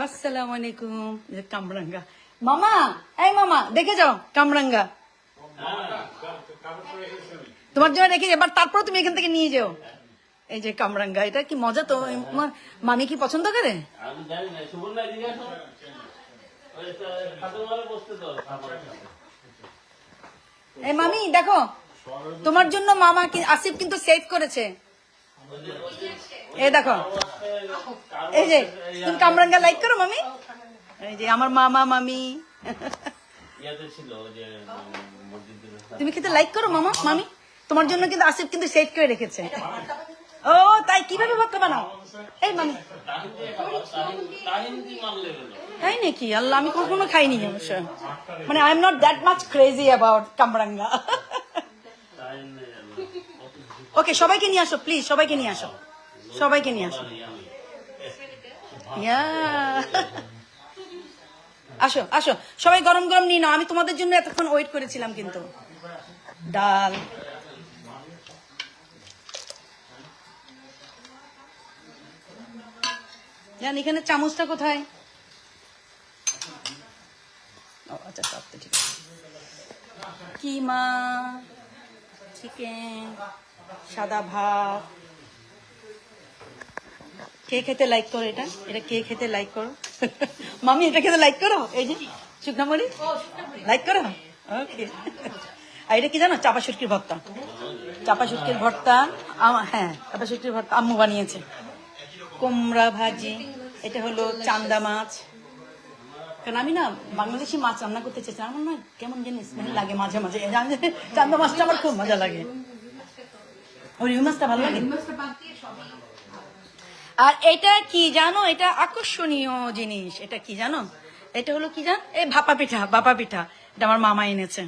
আসসালামু আলাইকুম। কামরাঙ্গা মামা, এই মামা দেখে যাও কামরাঙ্গা তোমার জন্য রেখে, এবার তারপর তুমি এখান থেকে নিয়ে যাও। এই যে কামরাঙ্গা, এটা কি মজা তো। মামি কি পছন্দ করে? এই মামি দেখো, তোমার জন্য মামা আসিফ কিন্তু সেভ করেছে। এই দেখো, এই যে তুমি কামরাঙ্গা লাইক করো মামি। এই যে আমার মামা মামি, তুমি কিন্তু লাইক করো মামা মামি। তোমার জন্য কিন্তু আসিফ কিন্তু সেভ করে রেখেছে। ও তাই, কিভাবে ভক্কা বানাও? এই মামি, তাই নাকি? আল্লাহ, আমি কখনো খাইনি অবশ্য। মানে I am not that much crazy about কামরাঙ্গা। ওকে, সবাইকে নিয়ে আসো প্লিজ, সবাইকে নিয়ে আসো, সবাইকে নিয়ে আসো। আসো আসো সবাই, গরম গরম নিয়ে নাও। আমি তোমাদের জন্য এতক্ষণ ওয়েট করেছিলাম। কিন্তু ডাল, জান এখানে চামচটা কোথায়? ও আচ্ছা, সব তো ঠিক আছে। কিমা, চিকেন, সাদা ভাত। কে খেতে লাইক করো এটা? এটা কে খেতে লাইক করো? মামি এটা খেতে লাইক করো? এই যে শুকনা মরিচ লাইক করো? ওকে। আর এটা কি জানো? চাপা শুটকির ভর্তা। চাপা শুটকির ভর্তা, হ্যাঁ চাপা শুটকির ভর্তা আম্মু বানিয়েছে। কুমড়া ভাজি, এটা হলো চান্দা মাছ। কারণ আমি না বাংলাদেশি মাছ রান্না করতে চেয়েছি, আমার না কেমন জিনিস স্মেল লাগে মাঝে মাঝে। চান্দা মাছটা আমার খুব মজা লাগে। ওই রুই মাছটা ভালো লাগে। আর এটা কি জানো? এটা আকর্ষণীয় জিনিস। এটা কি জানো? এটা হলো কি জান? এই ভাপা পিঠা, বাপা পিঠা। এটা আমার মামা এনেছে।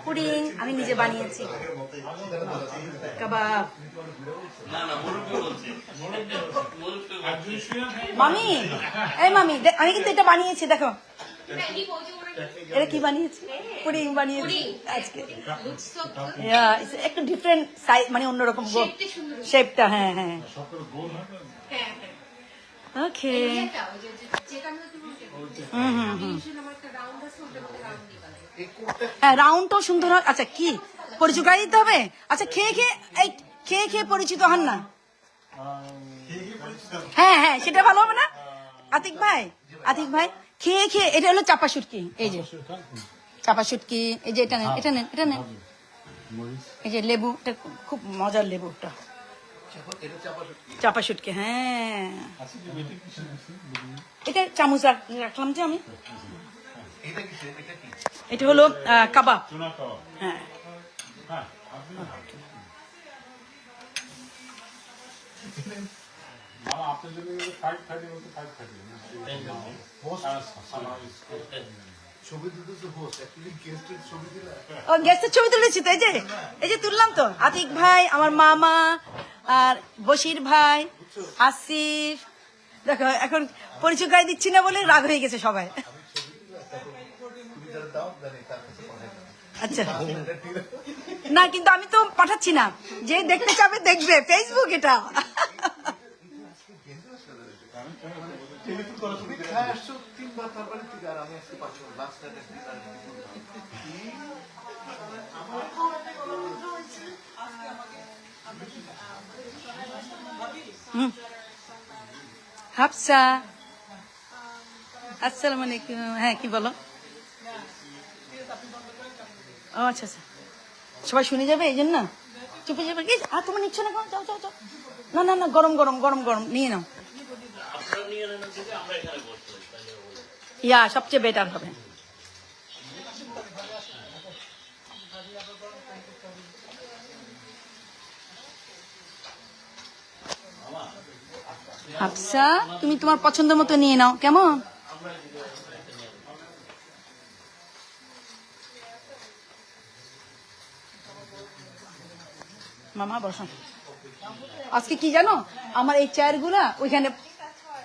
পুডিং আমি নিজে বানিয়েছি। কাবাব। মামি, এই মামি আমি কিন্তু এটা বানিয়েছি, দেখো। এটা কি বানিয়েছি? পুডিং বানিয়েছি আজকে। একটু ডিফারেন্ট সাইজ, মানে অন্যরকম শেপটা। হ্যাঁ হ্যাঁ, ওকে। হ্যাঁ, রাউন্ডটাও সুন্দর হয়। আচ্ছা, কি পরিচয় দিতে হবে? আচ্ছা, খেয়ে খেয়ে, এই খেয়ে খেয়ে পরিচিত হন না? হ্যাঁ হ্যাঁ, সেটা ভালো হবে না? আতিক ভাই, আতিক ভাই খেয়ে খেয়ে, এটা হলো চাপা শুটকি। এই যে চাপা শুটকি, এই যে এটা নেন, এটা নেন, এটা নেন। এই যে লেবু, এটা খুব মজার লেবুটা। চাপা শুটকি, হ্যাঁ। এটা চামচ রাখলাম যে আমি। এটা হলো কাবাব। হ্যাঁ, গেস্টের ছবি তুলেছি তো। এই যে তুললাম তো। আতিক ভাই, আমার মামা, আর বশির ভাই, আসিফ। দেখো এখন পরিচয় গায়ে দিচ্ছি না বলে রাগ হয়ে গেছে সবাই। আচ্ছা, না কিন্তু আমি তো পাঠাচ্ছি না। যে দেখতে চাবে দেখবে, ফেসবুক এটা। হাফসা, আসসালামু আলাইকুম। হ্যাঁ, কি বলো? ও আচ্ছা আচ্ছা, সবাই শুনে যাবে এই জন্য চুপে যাবে। আর তোমার নিচ্ছ না? যাও যাও যাও। না না না, গরম গরম গরম গরম নিয়ে নাও। ইয়া সবচেয়ে বেটার হবে। হাফসা, তুমি তোমার পছন্দ মতো নিয়ে নাও, কেমন? মামা বসো। আজকে কি জানো, আমার এই চেয়ারগুলা ওইখানে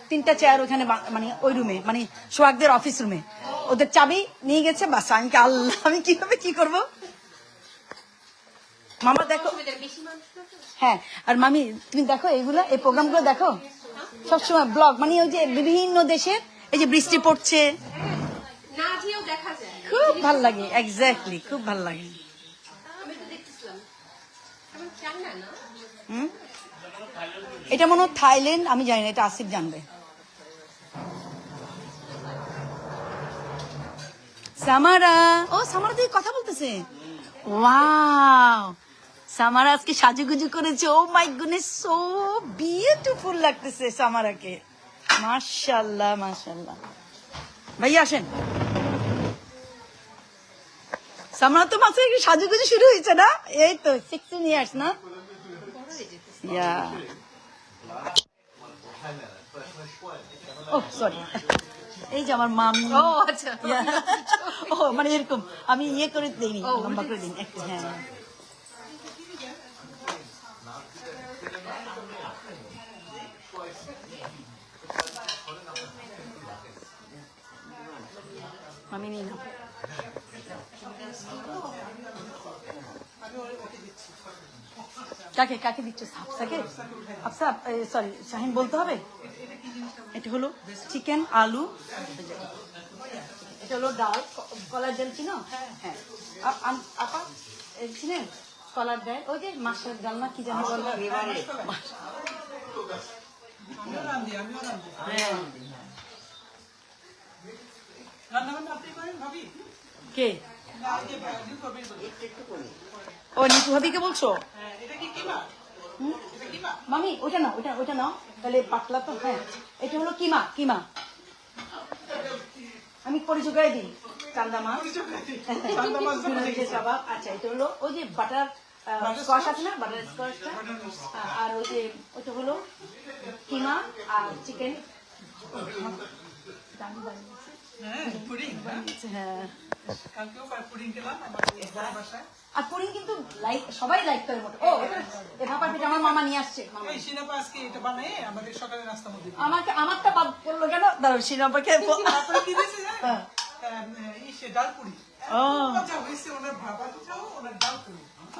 3টা চেয়ার ওইখানে মানে ওই রুমে, মানে সোহাগদের অফিস রুমে ওদের চাবি নিয়ে গেছে। বাস আমি আল্লাহ, আমি কিভাবে কি করব। মামা দেখো, হ্যাঁ, আর মামি তুমি দেখো এইগুলা, এই প্রোগ্রামগুলো দেখো সবসময় ব্লগ, মানে ওই যে বিভিন্ন দেশের, এই যে বৃষ্টি পড়ছে, খুব ভাল লাগে। এক্স্যাক্টলি, খুব ভাল লাগে। এটা মনে হয় থাইল্যান্ড, আমি জানি না, এটা আসিফ জানবে। সামারা, ও সামারা দিয়ে কথা বলতেছে। ওয়াও, সামারা আজকে সাজুগুজু করেছে। ও মাই গুডনেস, সো বিউটিফুল লাগতেছে সামারাকে। মাশাআল্লাহ মাশাআল্লাহ। ভাইয়া আসেন। সামারা তো মাত্র সাজুগুজু শুরু হয়েছে না? এই তো 16 ইয়ার্স না? ইয়া, ও সরি, এই যে আমার মামি। ও আচ্ছা, ও মানে এরকম আমি ইয়ে করে দিইনি, লম্বা করে দিন একটু। হ্যাঁ, মামি নিয়ে নাও। কাকে কাকে দিচ্ছ? হাফসাকে? হাফসা, সরি শাহিন বলতে হবে। এটা হলো চিকেন আলু, এটা হলো ডাল, কলার ডাল চিনো? হ্যাঁ, আপা চিনেন কলার ডাল? ওই যে মাছের ডাল না কি জানি বলবো। কে? ও নিপু ভাবিকে বলছো? মামি ওটা নাও, ওটা নাও, তাহলে পাতলা তো। হ্যাঁ, এটা হলো কিমা। কিমা আমি পরিচয় দিই, চান্দা মাছ। আচ্ছা, এটা হলো ওই যে বাটার স্কোয়াশ আছে না, বাটার স্কোয়াশটা। আর ওই যে ওটা হলো কিমা আর চিকেন। হ্যাঁ, আর পুডিং কিন্তু লাইক সবাই লাইক করে মোটে। ও ভাপার পিঠা আমার মামা নিয়ে আসছে। আমাকে আমারটা বাদ করলো কেন? দাঁড়াও, সিনাপাকে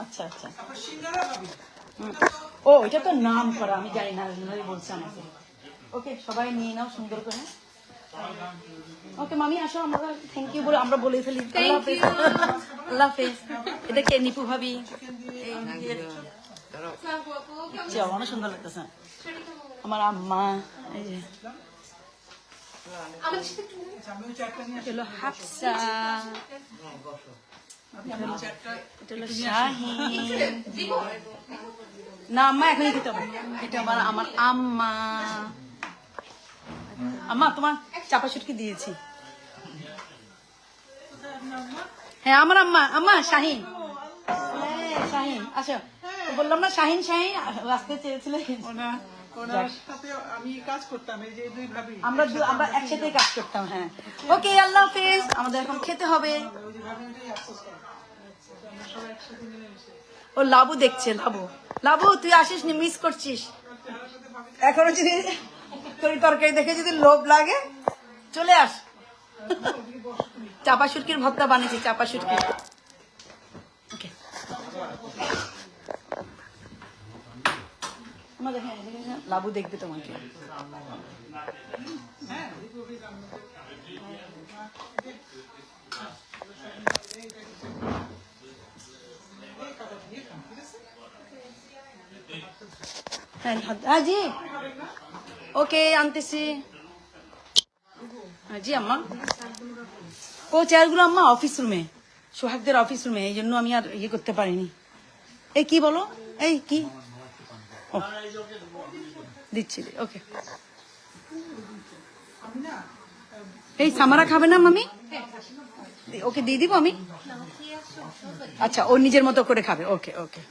আচ্ছা আচ্ছা। ও এটা তো নাম করা, আমি জানি না, বলছে আমাকে। ওকে, সবাই নিয়ে নাও সুন্দর করে। ওকে মামি আসো, আমরা থ্যাংক ইউ বলে আমরা বলে ফেলি। আল্লাহ হাফেজ। এটা কে? নিপু ভাবি। অনেক সুন্দর লাগতেছে। আমার আম্মা, এই যে হলো হাফসা, এটা হলো শাহিন। না আম্মা এখনই দিতে হবে। এটা আমার আম্মা। আম্মা তোমার চাপা শুটকি দিয়েছি। হ্যাঁ আমার আম্মা, আম্মা শাহিন। শাহিন আসো, বললাম না শাহিন শাহিন আসতে চেয়েছিলে। আমরা একসাথে কাজ করতাম। হ্যাঁ, ওকে আল্লাহ হাফেজ। আমাদের এখন খেতে হবে। ও লাবু দেখছে, লাবু লাবু তুই আসিস নি, মিস করছিস। এখনো যদি তরকারি দেখে যদি লোভ লাগে চলে আস। চাপা শুটকির ভর্তা বানিয়েছি, চাপা শুটকি। লাবু দেখবে তোমাকে। হ্যাঁ জি, ওকে আনতেছি। জি আম্মা। ও চেয়ারগুলো আম্মা অফিস রুমে, সোহাগদের অফিস রুমে, এই জন্য আমি আর ইয়ে করতে পারিনি। এই কি বলো, এই কি দিচ্ছি। ওকে, এই সামারা খাবে না মামি? ওকে দিয়ে দিব আমি। আচ্ছা, ও নিজের মতো করে খাবে। ওকে ওকে।